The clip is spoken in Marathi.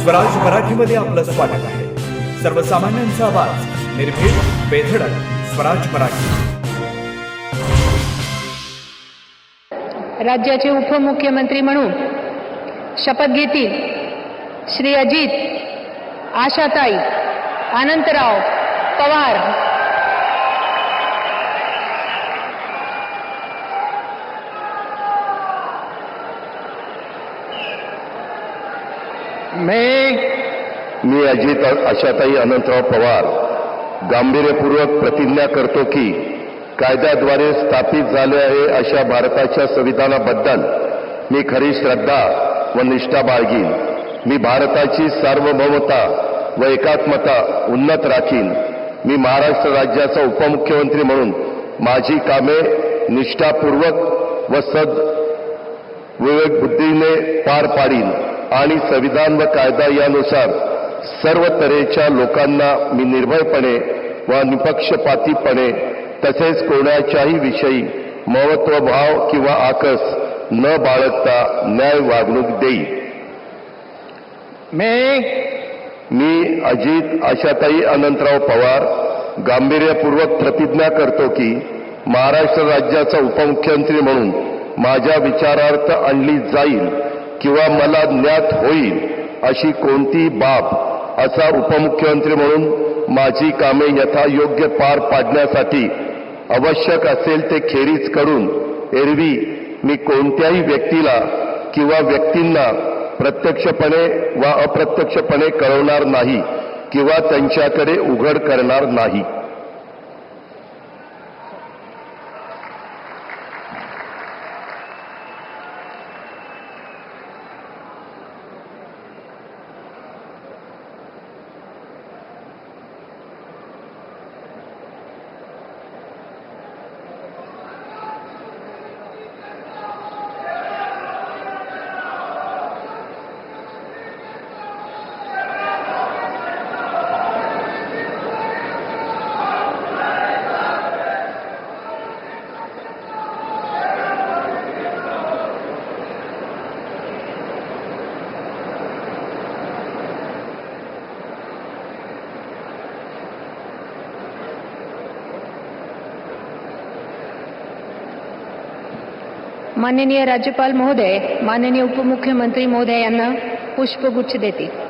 स्वराज मराठीमध्ये आपलं स्वागत आहे। सर्वसामान्यांचा आवाज, निर्भीड, बेधडक, स्वराज मराठी। राज्याचे उपमुख्यमंत्री म्हणून शपथ घेतील श्री अजित आशाताई अनंतराव पवार। मी अजित आशाताई अनंतराव पवार गांभीर्यपूर्वक प्रतिज्ञा करतो की कायद्याद्वारे स्थापित झाले आहे अशा भारताच्या संविधानाबद्दल मी खरी श्रद्धा व निष्ठा बाळगीन। मी भारताची सार्वभौमता व एकात्मता उन्नत राखीन। मी महाराष्ट्र राज्याचा उपमुख्यमंत्री म्हणून माझी कामे निष्ठापूर्वक व विवेक बुद्धीने पार पाडीन आणि संविधान व कायदा यानुसार सर्व तऱ्हेच्या लोकांना मी निर्भयपणे व निपक्षपातीपणे तसेच कोणाच्याही विषयी महत्वभाव किंवा आकस न बाळगता न्याय वागणूक देईन। मी अजित आशाताई अनंतराव पवार गांभीर्यपूर्वक प्रतिज्ञा करतो की महाराष्ट्र राज्याचा उपमुख्यमंत्री म्हणून माझ्या विचारार्थ आणली जाईल किंवा मला ज्ञात होईल अशी कोणती बाब असा उपमुख्यमंत्री म्हणून माझी कामे यथायोग्य पार पाडण्यासाठी आवश्यक असेल ते खेरीज करून एरवी मी कोणत्याही व्यक्तीला किंवा व्यक्तींना प्रत्यक्षपणे वा अप्रत्यक्षपणे कळवणार नाही किंवा त्यांच्याकडे उघड करणार नाही। माननीय राज्यपाल महोदय, माननीय उपमुख्यमंत्री महोदय यांना पुष्पगुच्छ देतील।